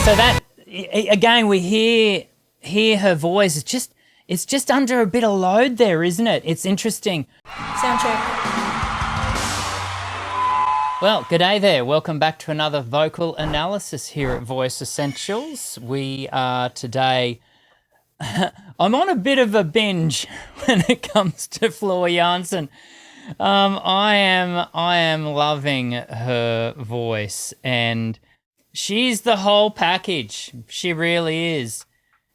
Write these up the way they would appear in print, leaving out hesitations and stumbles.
So that again, we hear her voice. It's just under a bit of load there, isn't it? It's interesting. Sound check. Well, g'day there. Welcome back to another vocal analysis here at Voice Essentials. We are today. I'm on a bit of a binge when it comes to Floor Jansen. I am loving her voice, and she's the whole package. She really is.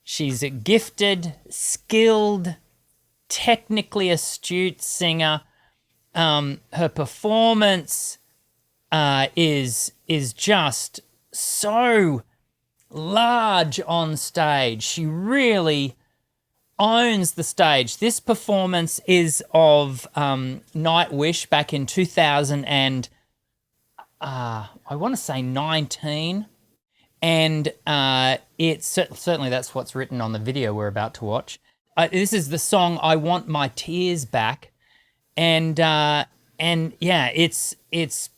She's a gifted, skilled, technically astute singer. Her performance is just so large on stage. She really owns the stage. This performance is of Nightwish back in 2000 and I want to say 19, and it's certainly that's what's written on the video we're about to watch. This is the song "I Want My Tears Back," and yeah, it's it's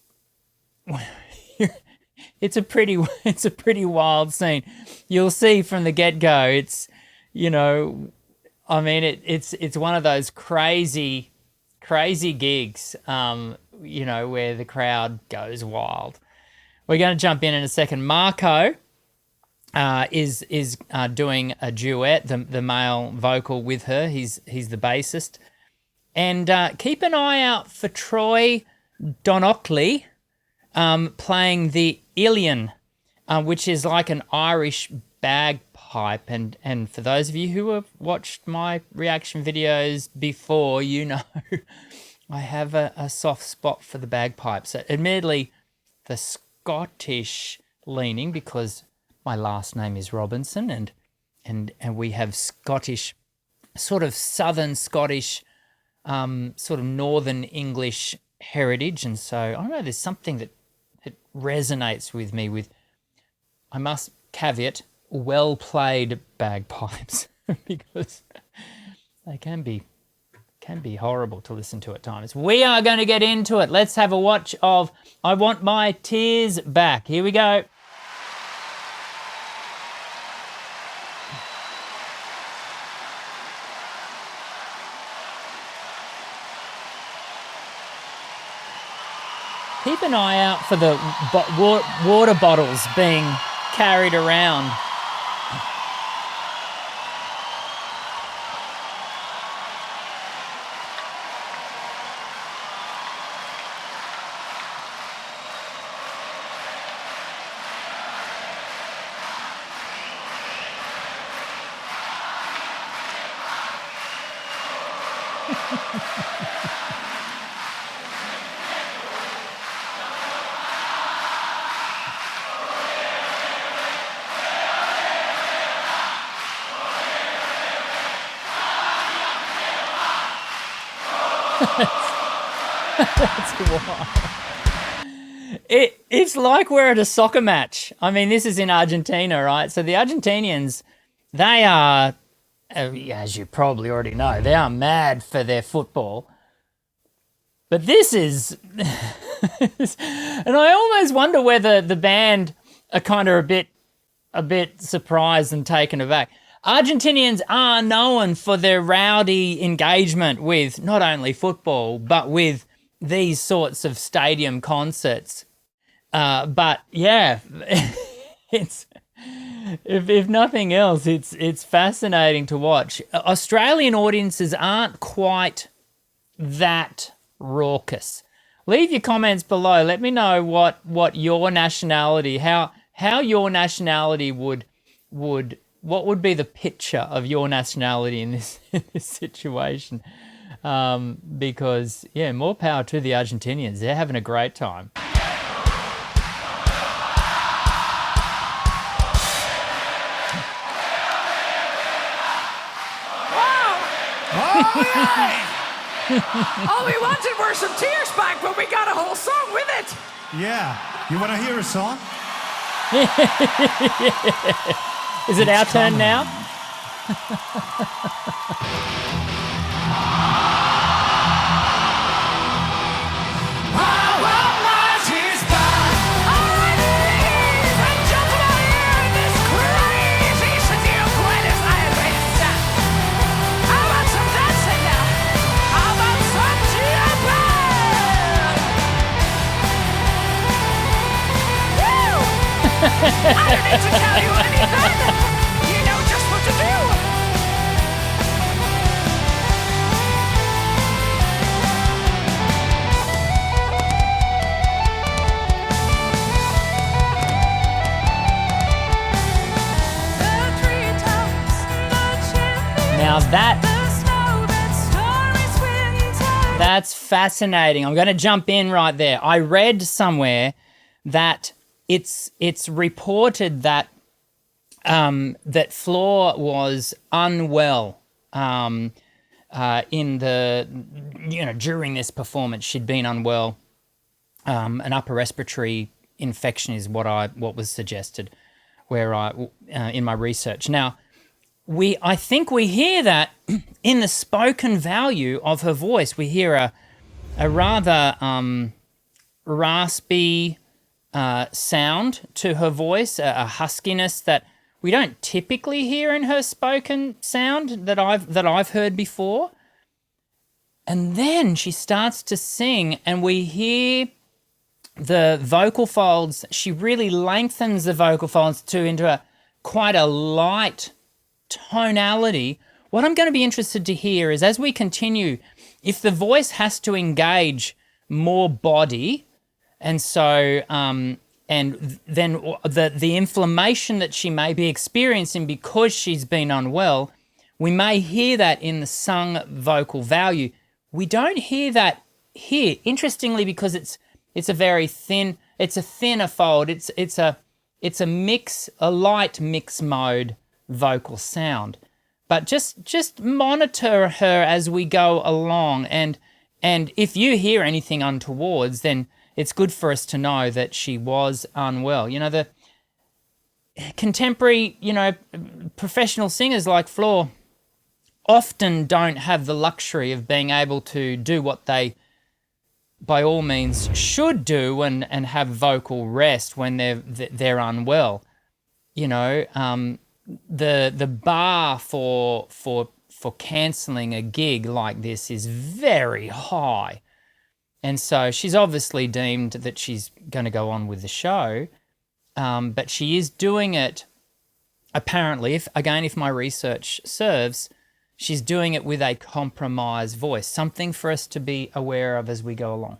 a pretty wild scene. You'll see from the get-go. It's it's one of those crazy gigs, where the crowd goes wild. We're going to jump in a second. Marco is doing a duet, the male vocal with her. He's the bassist, and keep an eye out for Troy Donockley playing the Ilian, which is like an Irish bagpipe. And for those of you who have watched my reaction videos before, I have a soft spot for the bagpipes. Admittedly, the Scottish leaning, because my last name is Robinson, and we have Scottish, sort of southern Scottish, sort of northern English heritage, and so I don't know, there's something that resonates with me with, I must caveat, well played bagpipes because they can be horrible to listen to at times. We are going to get into it. Let's have a watch of "I Want My Tears Back." Here we go. Keep an eye out for the water bottles being carried around. That's wild. It's like we're at a soccer match. I mean, this is in Argentina, right? So the Argentinians, they are, as you probably already know, they are mad for their football. But this is, and I almost wonder whether the band are kind of a bit surprised and taken aback. Argentinians are known for their rowdy engagement with not only football, but with these sorts of stadium concerts. But yeah, it's if nothing else, it's fascinating to watch. Australian audiences aren't quite that raucous. Leave your comments below. Let me know what your nationality, how your nationality would what would be the picture of your nationality in this situation? Because, yeah, more power to the Argentinians. They're having a great time. Oh, yeah! All we wanted were some tears back, but we got a whole song with it. Yeah. You want to hear a song? Is it our turn now? I want my tears back. All right, ladies and gentlemen, here in this don't need to tell you anything. You know just what to do. The treetops, the chimneys, Now the snow that stories winter. that's fascinating. I'm going to jump in right there. I read somewhere that it's reported that that Flor was unwell in the during this performance. She'd been unwell. An upper respiratory infection is what was suggested, where in my research. Now, I think we hear that in the spoken value of her voice. We hear a rather raspy sound to her voice, a huskiness that we don't typically hear in her spoken sound that I've heard before. And then she starts to sing, and we hear the vocal folds. She really lengthens the vocal folds into quite a light tonality. What I'm going to be interested to hear is, as we continue, if the voice has to engage more body, and so and then the inflammation that she may be experiencing because she's been unwell, we may hear that in the sung vocal value. We don't hear that here, interestingly, because it's a very thin, it's a thinner fold. It's a light mix mode vocal sound. But just monitor her as we go along, and if you hear anything untowards, then it's good for us to know that she was unwell. The contemporary, professional singers like Flor often don't have the luxury of being able to do what they, by all means, should do and have vocal rest when they're unwell. The bar for cancelling a gig like this is very high. And so she's obviously deemed that she's going to go on with the show, but she is doing it, apparently, if my research serves, she's doing it with a compromised voice, something for us to be aware of as we go along.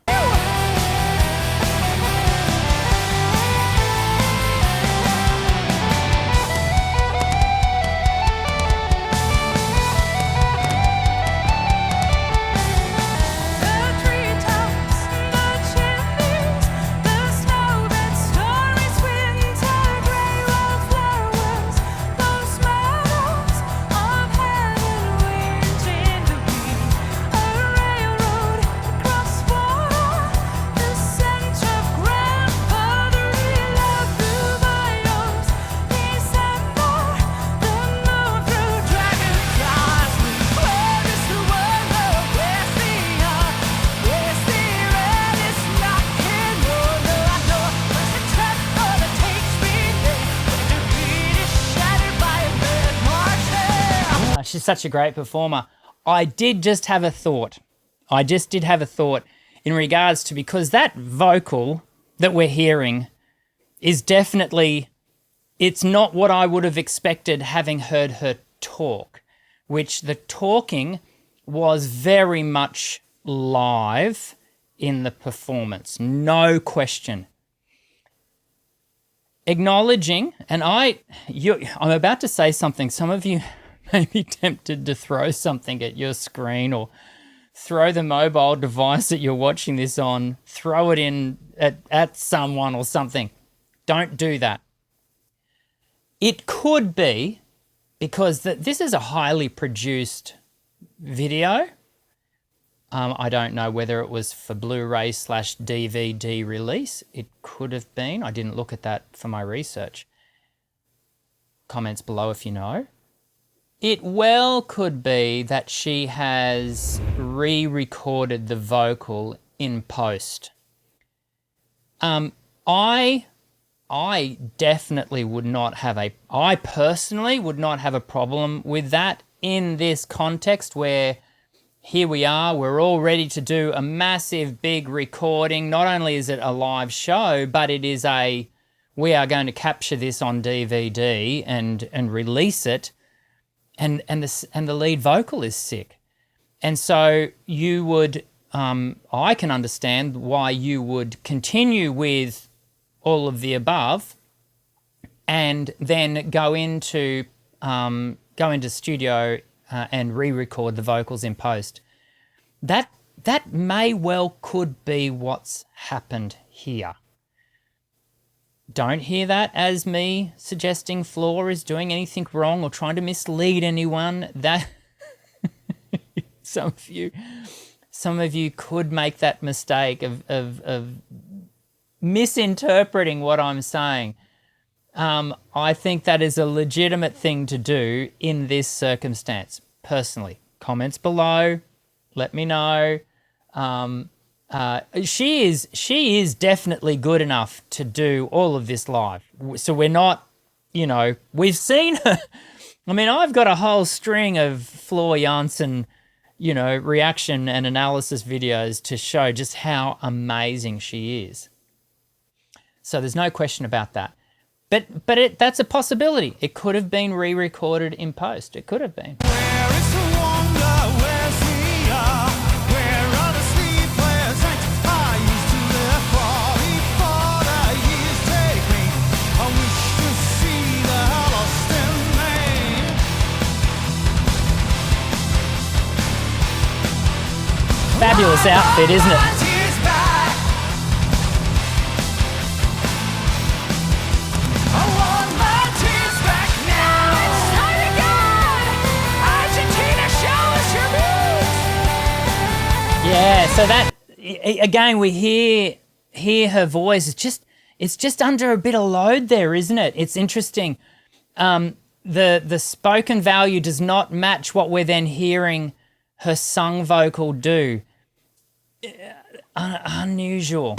She's such a great performer. I did have a thought in regards to, because that vocal that we're hearing is definitely, it's not what I would have expected having heard her talk, which the talking was very much live in the performance, no question. Acknowledging, and I'm about to say something, some of you may be tempted to throw something at your screen or throw the mobile device that you're watching this on, throw it in at someone or something. Don't do that. It could be because this is a highly produced video. I don't know whether it was for Blu-ray/DVD release. It could have been. I didn't look at that for my research. Comments below if you know. It well could be that she has re-recorded the vocal in post. I definitely would not have I personally would not have a problem with that in this context where here we are, we're all ready to do a massive big recording. Not only is it a live show, but it is we are going to capture this on DVD and release it, and the lead vocal is sick. And so you would, I can understand why you would continue with all of the above and then go into studio and re-record the vocals in post. That may well could be what's happened here. Don't hear that as me suggesting Floor is doing anything wrong or trying to mislead anyone. That some of you could make that mistake of misinterpreting what I'm saying. I think that is a legitimate thing to do in this circumstance. Personally, comments below. Let me know. She is definitely good enough to do all of this live. So we're not, we've seen her. I mean, I've got a whole string of Floor Jansen, reaction and analysis videos to show just how amazing she is. So there's no question about that. But that's a possibility. It could have been re-recorded in post. It could have been. Where is the wonder? Where's the where are the sleepless antifies to live for before the years take me? I wish to see the lost in me. Fabulous outfit, isn't it? Yeah, so that, again, we hear her voice. It's just under a bit of load there, isn't it? It's interesting. The spoken value does not match what we're then hearing her sung vocal do. Unusual.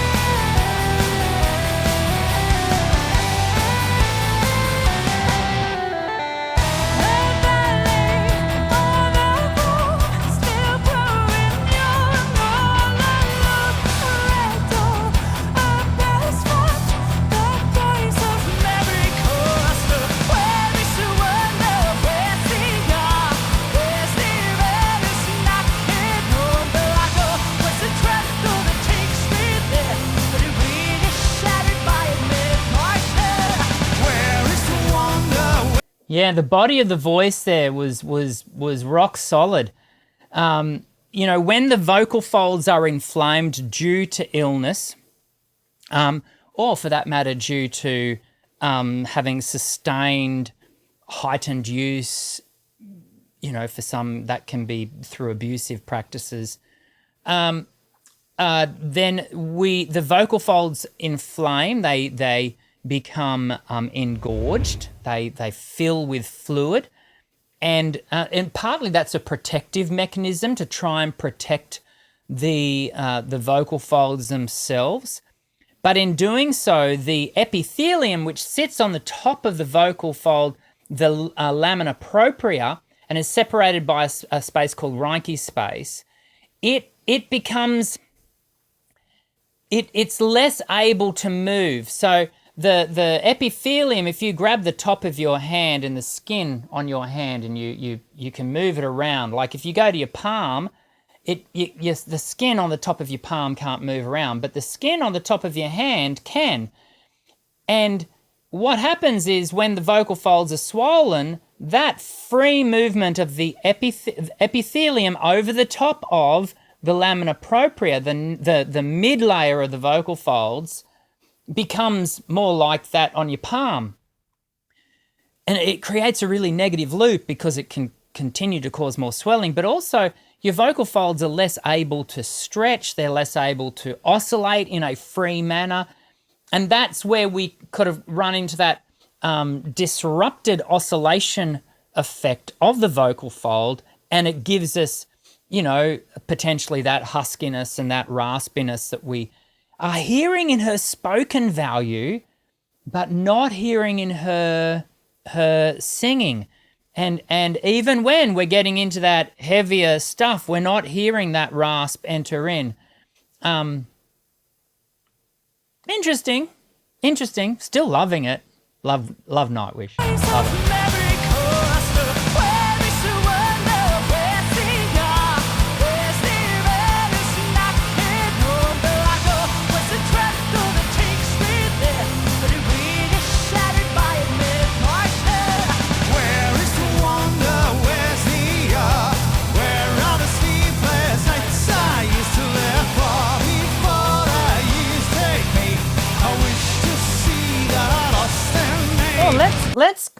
Yeah, the body of the voice there was rock solid. When the vocal folds are inflamed due to illness, or for that matter, due to having sustained heightened use, for some that can be through abusive practices, then the vocal folds inflame. They become engorged. They fill with fluid, and partly that's a protective mechanism to try and protect the vocal folds themselves. But in doing so, the epithelium, which sits on the top of the vocal fold, the lamina propria, and is separated by a space called Reinke space, it becomes it's less able to move. So the epithelium, if you grab the top of your hand and the skin on your hand and you can move it around, like if you go to your palm, the skin on the top of your palm can't move around, but the skin on the top of your hand can. And what happens is when the vocal folds are swollen, that free movement of the epithelium over the top of the lamina propria, the mid layer of the vocal folds, becomes more like that on your palm. And it creates a really negative loop because it can continue to cause more swelling, but also your vocal folds are less able to stretch, they're less able to oscillate in a free manner. And that's where we could have run into that disrupted oscillation effect of the vocal fold, and it gives us, potentially that huskiness and that raspiness that we are hearing in her spoken value, but not hearing in her singing. And even when we're getting into that heavier stuff, we're not hearing that rasp enter in. Interesting. Interesting. Still loving it. Love Nightwish. Love it.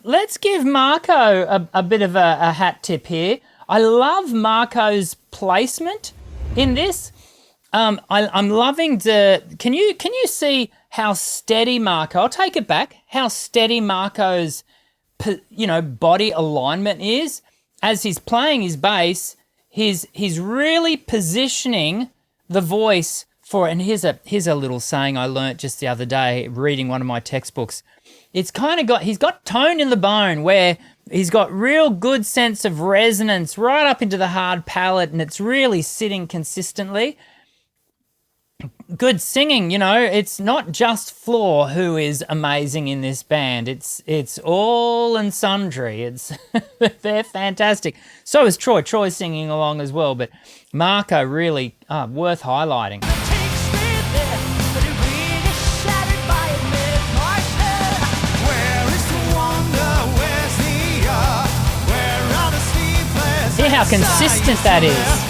Let's give Marco a bit of a hat tip here. I love Marco's placement in this. I'm loving the. Can you see how steady Marco? I'll take it back. How steady Marco's body alignment is as he's playing his bass. He's really positioning the voice for. And here's a little saying I learnt just the other day reading one of my textbooks. It's kind of he's got tone in the bone where he's got real good sense of resonance right up into the hard palate, and it's really sitting consistently. Good singing, it's not just Floor who is amazing in this band. It's all and sundry. They're fantastic. So is Troy. Troy's singing along as well, but Marco really worth highlighting. See how consistent that is.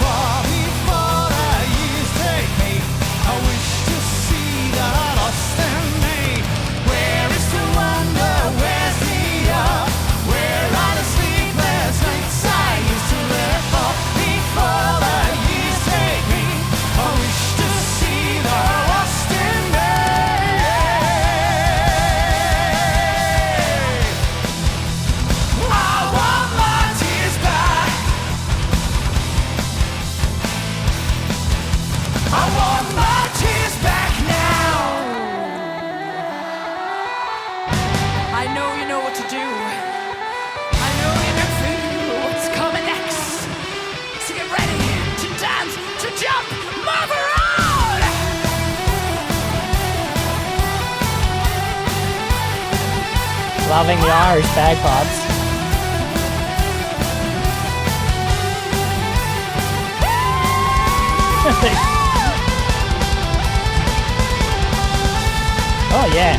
Loving the Irish bagpipes. Oh yeah.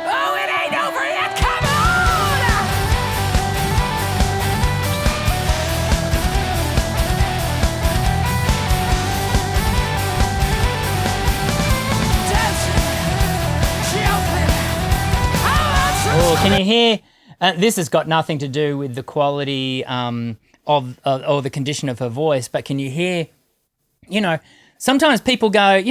Oh, it ain't over yet, come on! Oh, can you hear? This has got nothing to do with the quality of or the condition of her voice, but can you hear? Sometimes people go,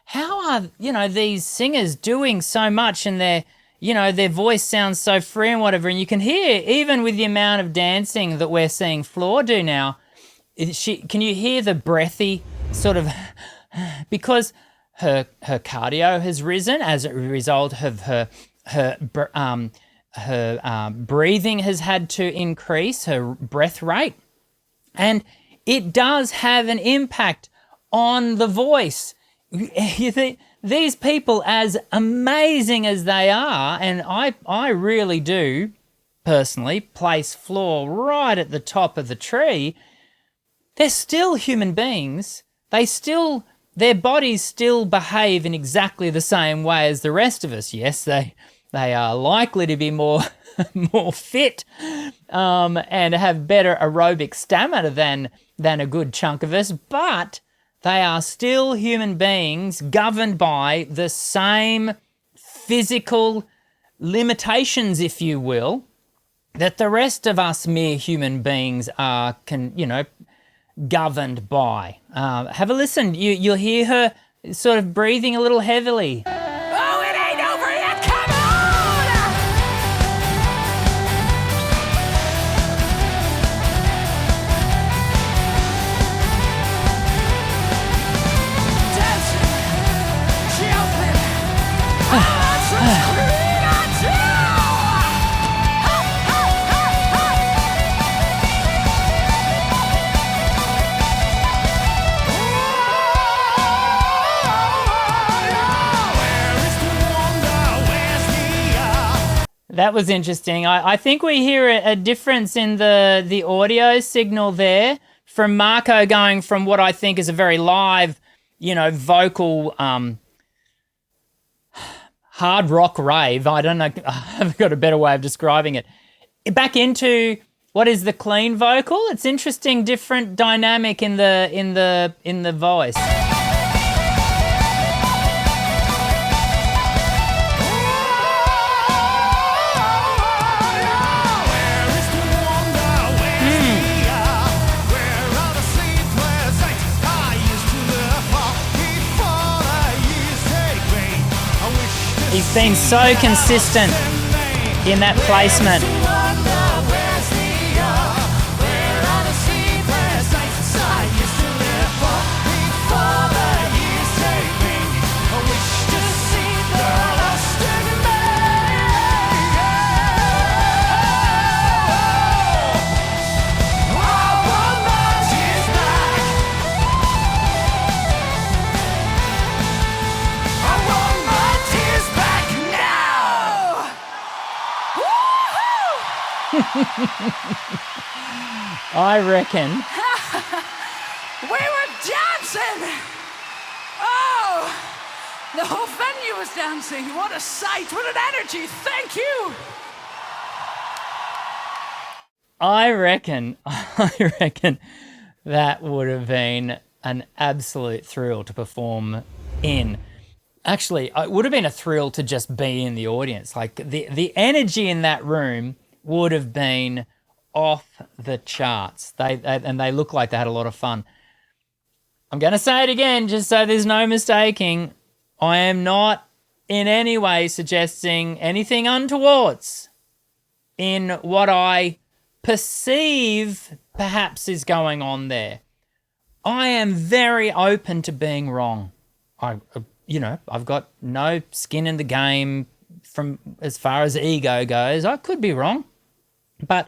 how are these singers doing so much and their voice sounds so free and whatever, and you can hear even with the amount of dancing that we're seeing Floor do now. Can you hear the breathy sort of because her cardio has risen as a result of her breathing has had to increase, her breath rate, and it does have an impact on the voice. You think these people, as amazing as they are, and I really do personally place Floor right at the top of the tree, they're still human beings. Their bodies still behave in exactly the same way as the rest of us. Yes, they are likely to be more fit and have better aerobic stamina than a good chunk of us, but they are still human beings governed by the same physical limitations, if you will, that the rest of us mere human beings are governed by. Have a listen. You'll hear her sort of breathing a little heavily. Oh, it ain't over yet, come on! Dancing, jumping, I'm so screaming at you! That was interesting. I think we hear a difference in the audio signal there from Marco going from what I think is a very live, vocal hard rock rave. I don't know. I haven't got a better way of describing it. Back into what is the clean vocal. It's interesting, different dynamic in the voice. He's been so consistent in that placement. I reckon. We were dancing! Oh! The whole venue was dancing. What a sight, what an energy. Thank you! I reckon that would have been an absolute thrill to perform in. Actually, it would have been a thrill to just be in the audience. Like the energy in that room would have been off the charts. They look like they had a lot of fun. I'm going to say it again just so there's no mistaking. I am not in any way suggesting anything untowards in what I perceive perhaps is going on there. I am very open to being wrong. I've got no skin in the game from as far as ego goes. I could be wrong. But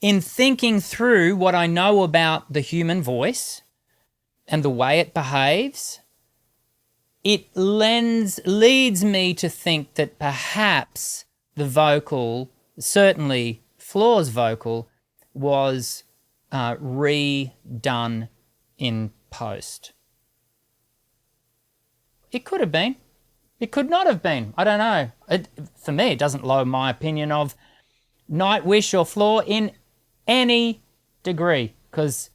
in thinking through what I know about the human voice and the way it behaves, it leads me to think that perhaps the vocal, certainly Floor's vocal, was redone in post. It could have been. It could not have been. I don't know. For me, it doesn't lower my opinion of Nightwish or Floor in any degree, because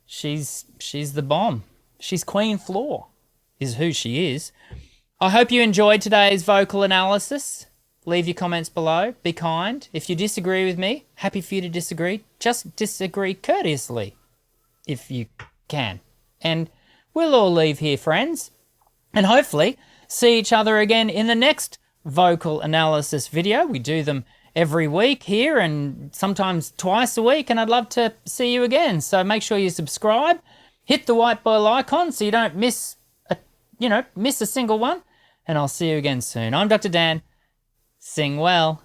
she's the bomb. She's Queen Floor, is who she is. I hope you enjoyed today's vocal analysis. Leave your comments below. Be kind. If you disagree with me, happy for you to disagree. Just disagree courteously, if you can. And we'll all leave here, friends. And hopefully see each other again in the next vocal analysis video. We do them every week here and sometimes twice a week, and I'd love to see you again. So make sure you subscribe, hit the white bell icon so you don't miss a single one, and I'll see you again soon. I'm Dr. Dan. Sing well.